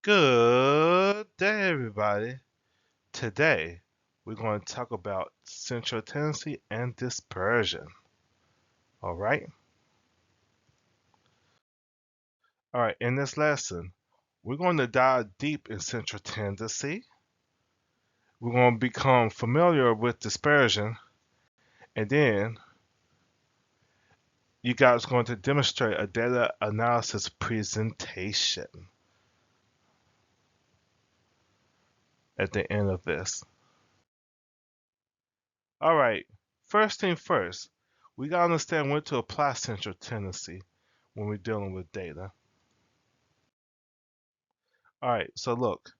Good day, everybody. Today, we're going to talk about central tendency and dispersion. All right? All right, in this lesson, we're going to dive deep in central tendency. We're going to become familiar with dispersion, and then you guys are going to demonstrate a data analysis presentation at the end of this. All right, first thing first, we got to understand when to apply central tendency when we're dealing with data. All right, so look,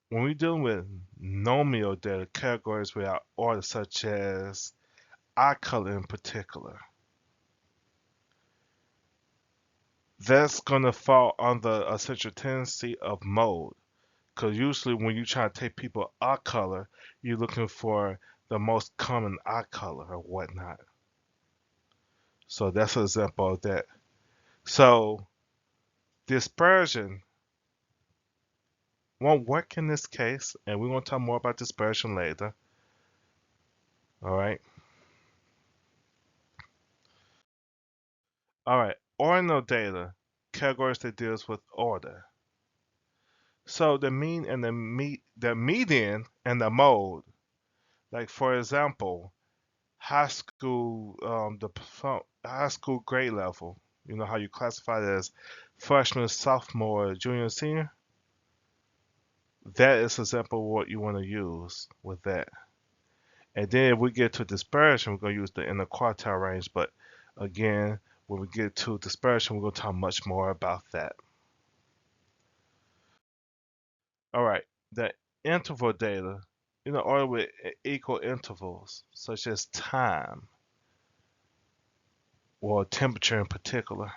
when we're dealing with nomial data, categories without order, such as eye color in particular, that's going to fall under a central tendency of mode. Because usually when you try to take people eye color, you're looking for the most common eye color or whatnot. So that's an example of that. So dispersion won't work in this case, and we're going to talk more about dispersion later. All right. All right. Ordinal data, categories that deals with order. So the mean and the median and the mode. Like for example, high school, high school grade level. You know how you classify it as freshman, sophomore, junior, senior. That is an example of what you want to use with that. And then if we get to dispersion, we're going to use the interquartile range. But again, when we get to dispersion, we're going to talk much more about that. All right, the interval data, order with equal intervals, such as time or temperature in particular.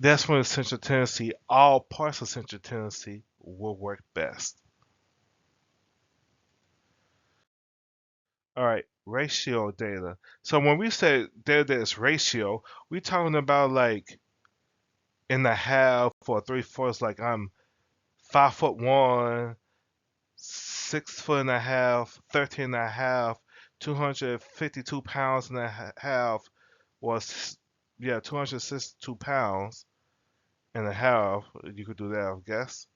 That's when central tendency, all parts of central tendency will work best. All right, ratio data. So when we say data that is ratio, we're talking about like in the half or 3/4. Like I'm 5'1", 6 foot and a half, 13 and a half, 252 pounds and a half, was, yeah, 262 pounds and a half. You could do that, I guess.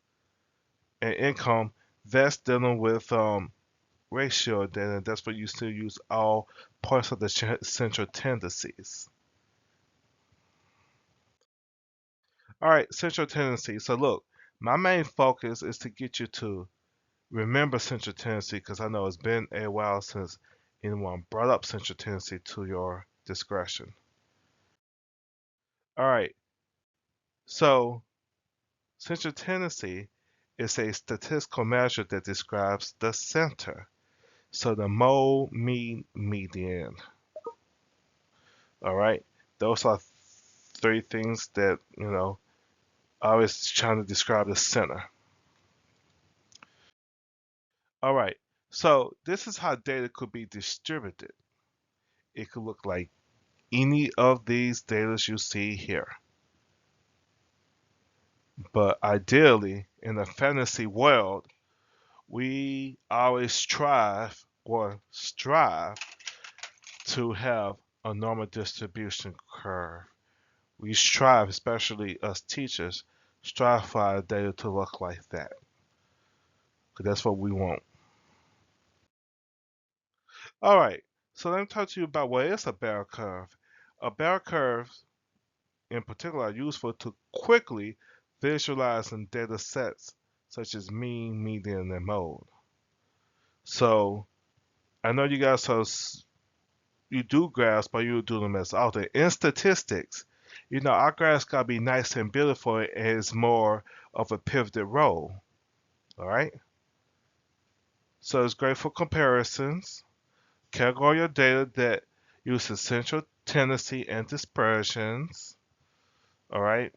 And income, that's dealing with ratio data. That's what you still use all parts of the central tendencies. All right, central tendency. So look, my main focus is to get you to remember central tendency because I know it's been a while since anyone brought up central tendency to your discretion. All right, so central tendency is a statistical measure that describes the center. So the mode, mean, median. All right, those are three things that, I was trying to describe the center. All right, so this is how data could be distributed. It could look like any of these data you see here. But ideally, in a fantasy world, we always strive to have a normal distribution curve. We strive, especially us teachers, strive for our data to look like that. Because that's what we want. All right, so let me talk to you about what is a bell curve. A bell curve, in particular, are useful to quickly visualize in data sets such as mean, median, and mode. So I know you guys you do graphs, but you do them as often. In statistics, our graphs gotta be nice and beautiful and it's more of a pivoted row. All right. So it's great for comparisons. Categorical your data that uses central tendency and dispersions. All right.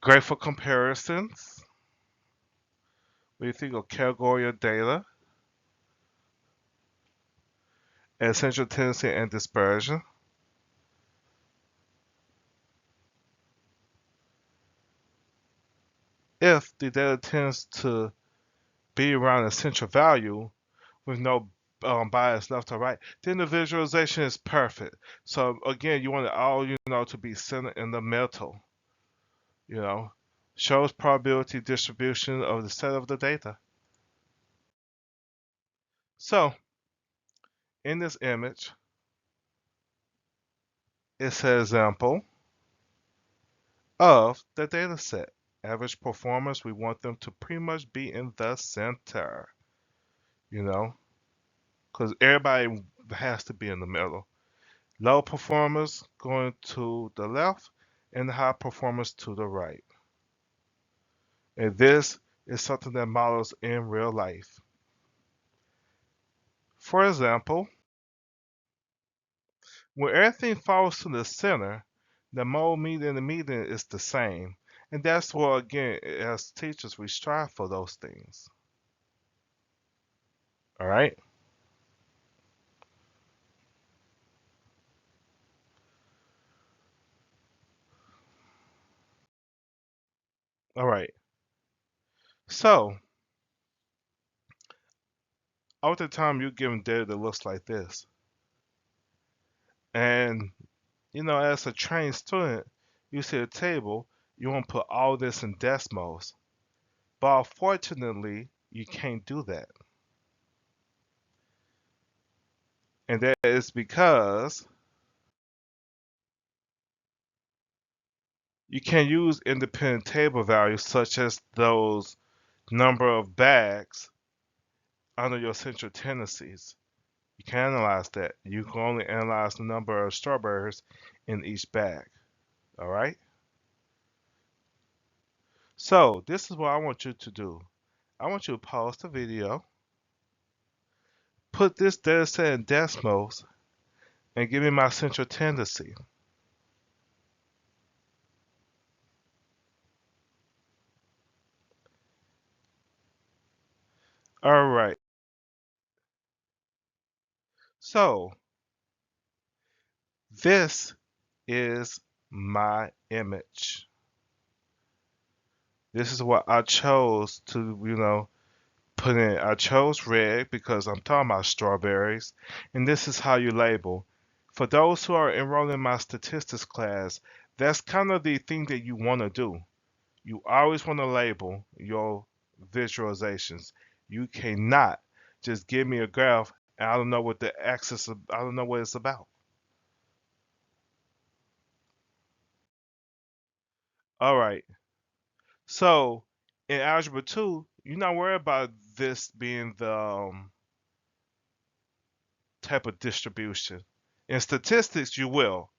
Great for comparisons. What do you think of categorical data? essential tendency and dispersion. If the data tends to be around a central value with no bias left or right, then the visualization is perfect. So again, you want it all to be centered in the middle. You know, shows probability distribution of the set of the data. So in this image, it's an example of the data set. Average performers, we want them to pretty much be in the center, you know, because everybody has to be in the middle. Low performers going to the left and high performers to the right. And this is something that models in real life. For example, when everything falls to the center, the mode, median, and the median is the same. And that's what, again, as teachers, we strive for those things. All right? All right. So, all the time you're given data that looks like this. And, as a trained student, you see a table, you want to put all this in decimals. But unfortunately, you can't do that. And that is because you can use independent table values such as those number of bags under your central tendencies. You can analyze that. You can only analyze the number of strawberries in each bag. All right? So, this is what I want you to do. I want you to pause the video, put this data set in decimals, and give me my central tendency. All right. So, this is my image. This is what I chose to, put in. I chose red because I'm talking about strawberries, and this is how you label. For those who are enrolled in my statistics class, that's kind of the thing that you want to do. You always want to label your visualizations. You cannot just give me a graph and I don't know what the axis, I don't know what it's about. All right. So in Algebra 2, you're not worried about this being the type of distribution. In statistics, you will.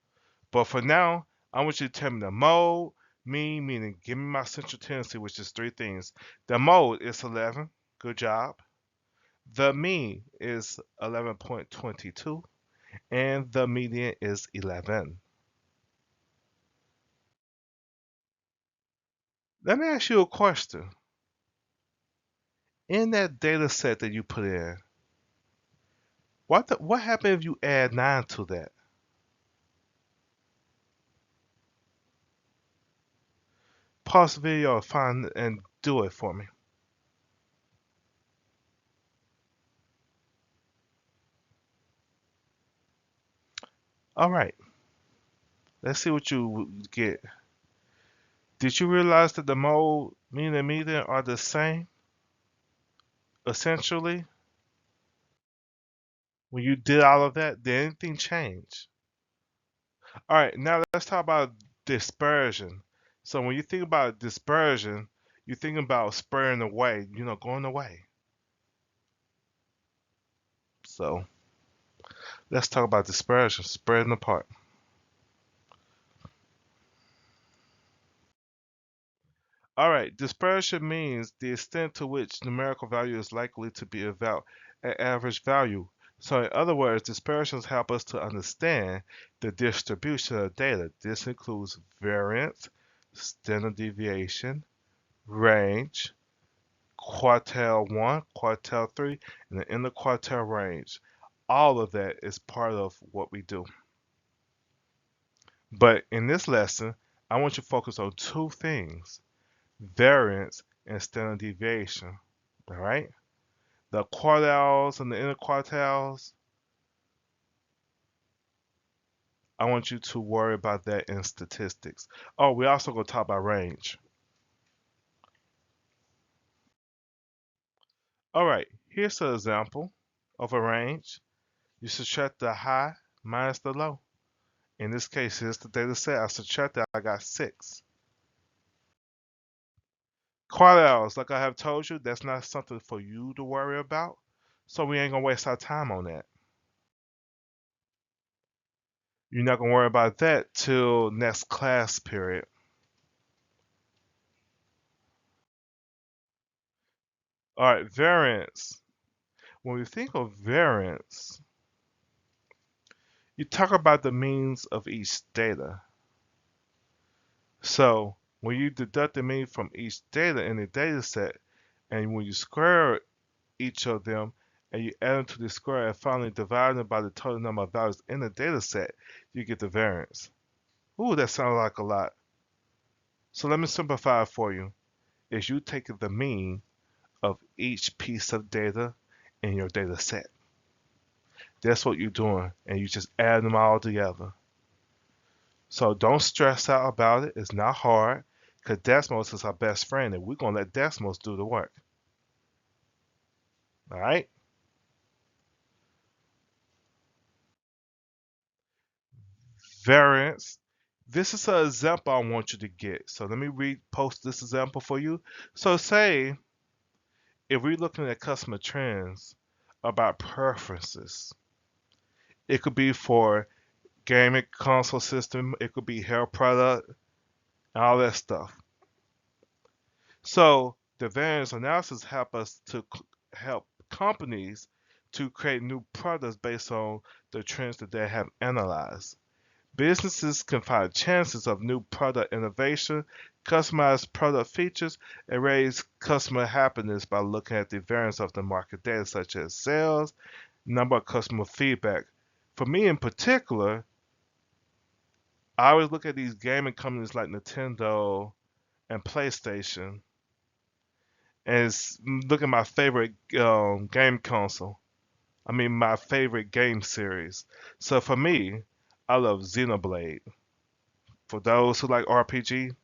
But for now, I want you to tell me the mode, mean, meaning give me my central tendency, which is three things. The mode is 11. Good job. The mean is 11.22. And the median is 11. Let me ask you a question. In that data set that you put in, what happens if you add 9 to that? Pause the video and find and do it for me. All right, let's see what you get. Did you realize that the mode, mean, and median are the same, essentially? When you did all of that, did anything change? All right, now let's talk about dispersion. So when you think about dispersion, you think about spurring away, going away. So let's talk about dispersion, spreading apart. All right, dispersion means the extent to which numerical value is likely to be about an average value. So in other words, dispersions help us to understand the distribution of data. This includes variance, standard deviation, range, quartile 1, quartile 3, and the interquartile range. all of that is part of what we do. But in this lesson, I want you to focus on two things: variance and standard deviation. All right? The quartiles and the interquartiles, I want you to worry about that in statistics. Oh, we also going to talk about range. All right, here's an example of a range. You subtract the high minus the low. In this case, here's the data set. I subtracted, I got 6. Quartiles, like I have told you, that's not something for you to worry about. So we ain't going to waste our time on that. You're not going to worry about that till next class period. All right, variance. When we think of variance, you talk about the means of each data. So when you deduct the mean from each data in the data set, and when you square each of them, and you add them to the square and finally divide them by the total number of values in the data set, you get the variance. Ooh, that sounds like a lot. So let me simplify it for you. Is you take the mean of each piece of data in your data set. That's what you're doing, and you just add them all together. So don't stress out about it. It's not hard, because Desmos is our best friend, and we're going to let Desmos do the work. All right? Variance. This is an example I want you to get. So let me post this example for you. So say if we're looking at customer trends about preferences, it could be for gaming console system, it could be hair product, all that stuff. So the variance analysis help us to help companies to create new products based on the trends that they have analyzed. Businesses can find chances of new product innovation, customize product features, and raise customer happiness by looking at the variance of the market data, such as sales, number of customer feedback. For me in particular, I always look at these gaming companies like Nintendo and PlayStation, and look at my favorite game console. I mean, my favorite game series. So for me, I love Xenoblade. For those who like RPG,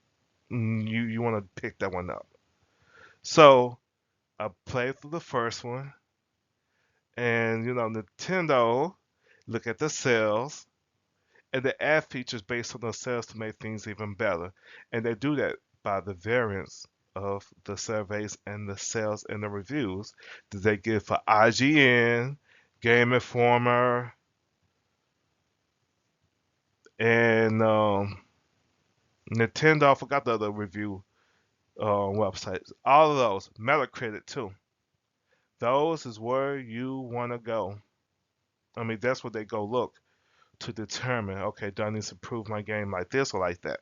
you want to pick that one up. So I played through the first one, and Nintendo look at the sales, and they add features based on the sales to make things even better, and they do that by the variance of the surveys and the sales and the reviews that they give for IGN, Game Informer, and Nintendo. I forgot the other review websites. All of those, Metacritic too. Those is where you want to go. I mean, that's what they go look to determine, okay, do I need to improve my game like this or like that?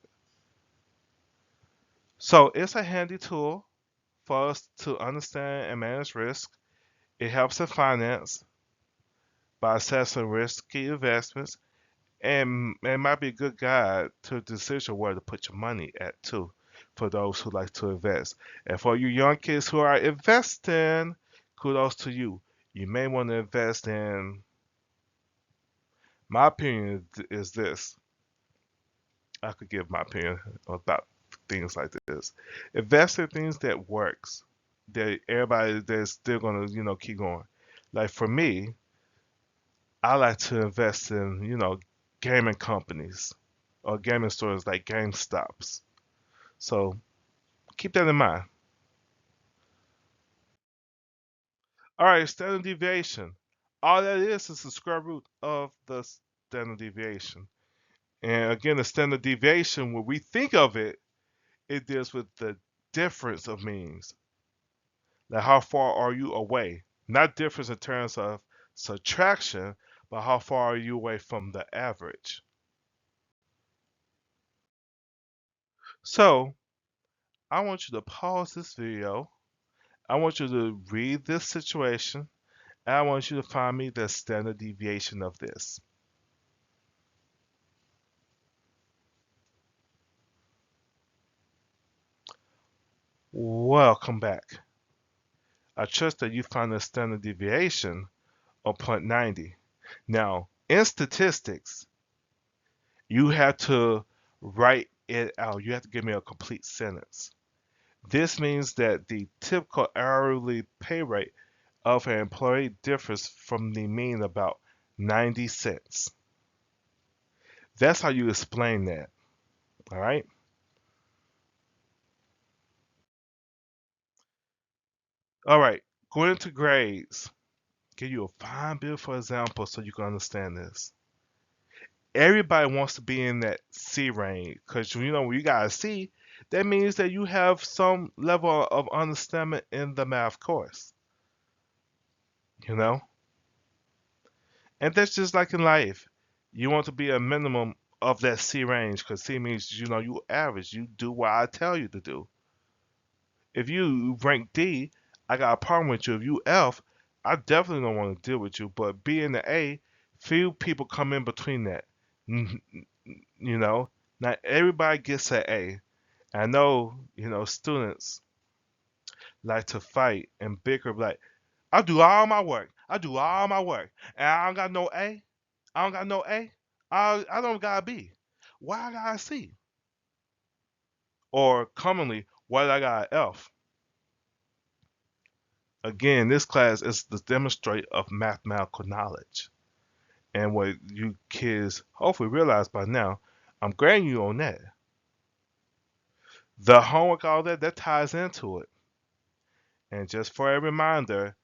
So it's a handy tool for us to understand and manage risk. It helps in finance by assessing risky investments, and it might be a good guide to a decision where to put your money at too, for those who like to invest. And for you young kids who are investing, kudos to you. You may want to invest in, my opinion is this. I could give my opinion about things like this. Invest in things that works, that everybody that's still gonna, keep going. Like for me, I like to invest in, gaming companies or gaming stores like GameStops. So keep that in mind. All right, standard deviation. All that is the square root of the standard deviation. And again, the standard deviation, when we think of it, it deals with the difference of means. Like how far are you away? Not difference in terms of subtraction, but how far are you away from the average? So I want you to pause this video. I want you to read this situation I want you to find me the standard deviation of this. Welcome back. I trust that you find the standard deviation of 0.90. Now, in statistics, you have to write it out. You have to give me a complete sentence. This means that the typical hourly pay rate of an employee differs from the mean about 90 cents. That's how you explain that. All right. All right. Going into grades. Give you a fine, beautiful example so you can understand this. Everybody wants to be in that C range because when you got a C, that means that you have some level of understanding in the math course. You know, and that's just like in life. You want to be a minimum of that C range because C means you average. You do what I tell you to do. If you rank D, I got a problem with you. If you F, I definitely don't want to deal with you. But being the A, few people come in between that. You know, not everybody gets an A. I know, students like to fight and bicker, like, I do all my work. I do all my work. And I don't got no A. I don't got no A. I don't got a B. Why I got a C? Or commonly, why did I got an F? Again, this class is the demonstrate of mathematical knowledge. And what you kids hopefully realize by now, I'm grading you on that. The homework, all that ties into it. And just for a reminder,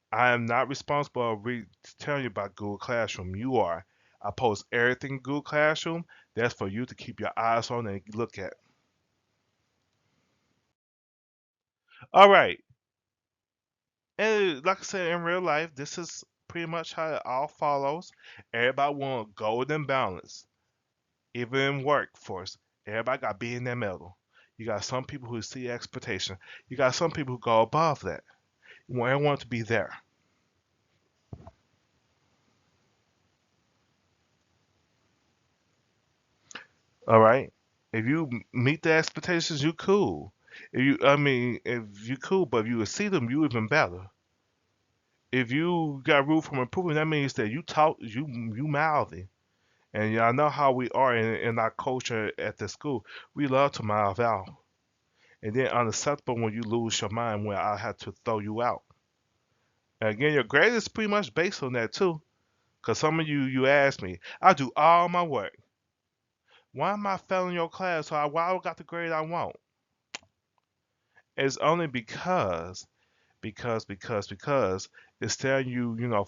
I am not responsible for telling you about Google Classroom. You are. I post everything in Google Classroom. That's for you to keep your eyes on and look at. All right. And like I said, in real life, this is pretty much how it all follows. Everybody want golden balance. Even in workforce, everybody got to be in that middle. You got some people who see expectation. You got some people who go above that. You want everyone to be there. All right. If you meet the expectations, you cool. If you cool, but if you exceed them, you even better. If you got room for improvement, that means that you talk, you mouthy. And y'all know how we are in our culture at the school. We love to mouth out. And then unacceptable when you lose your mind when I have to throw you out. And again, your grade is pretty much based on that too. Cause some of you ask me, I do all my work. Why am I failing your class? Why I got the grade I want? It's only because instead of you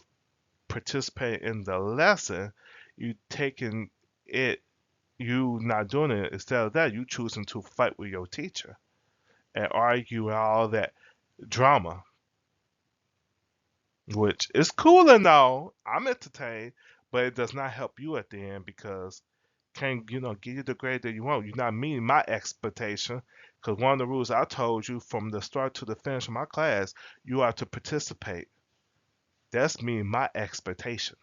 participate in the lesson, you taking it, you not doing it. Instead of that, you choosing to fight with your teacher and argue and all that drama, which is cool and all. I'm entertained, but it does not help you at the end because can't give you the grade that you want. You're not meeting my expectation because one of the rules I told you from the start to the finish of my class, you are to participate. That's meeting my expectation.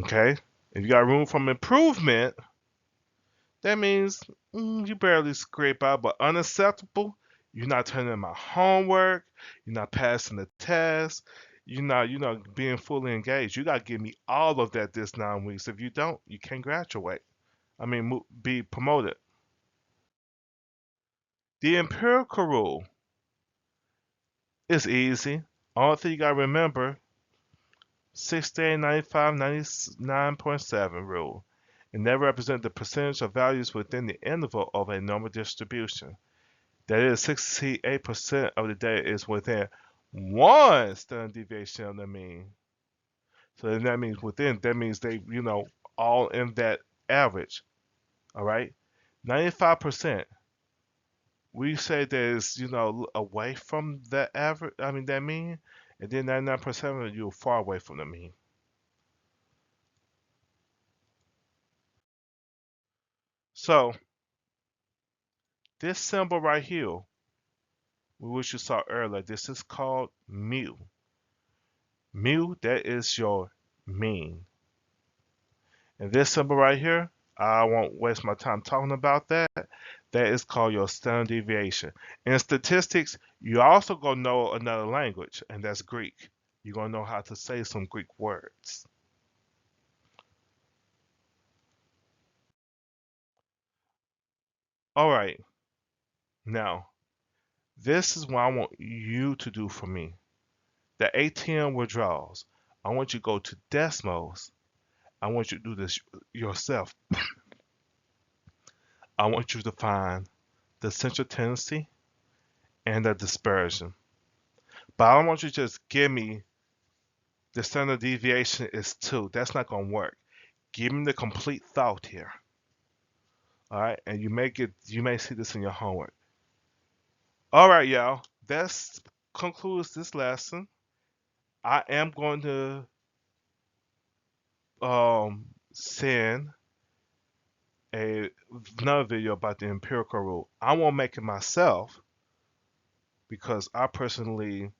Okay? If you got room for improvement, that means you barely scrape out, but unacceptable. You're not turning in my homework. You're not passing the test. You're not being fully engaged. You got to give me all of that this 9 weeks. If you don't, you can't graduate. Be promoted. The empirical rule is easy. Only thing you got to remember 68, 95, 99.7 rule. And that represents the percentage of values within the interval of a normal distribution. That is, 68% of the data is within one standard deviation of the mean. So then that means they all in that average. All right. 95%, we say that is away from the average, that mean, and then 99% of you're far away from the mean. So this symbol right here which you saw earlier. This is called mu. Mu, that is your mean. And this symbol right here, I won't waste my time talking about that. That is called your standard deviation. In statistics, you also gonna know another language, and that's Greek. You're gonna know how to say some Greek words. All right, now this is what I want you to do for me. The ATM withdrawals. I want you to go to decimals. I want you to do this yourself. I want you to find the central tendency and the dispersion. But I don't want you to just give me the standard deviation is 2. That's not going to work. Give me the complete thought here. All right, and you may see this in your homework. All right, y'all. That concludes this lesson. I am going to send another video about the empirical rule. I won't make it myself because I personally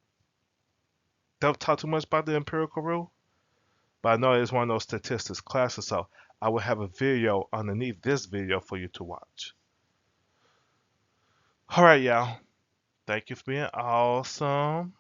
don't talk too much about the empirical rule, but I know it's one of those statistics classes, so I will have a video underneath this video for you to watch. All right, y'all. Thank you for being awesome.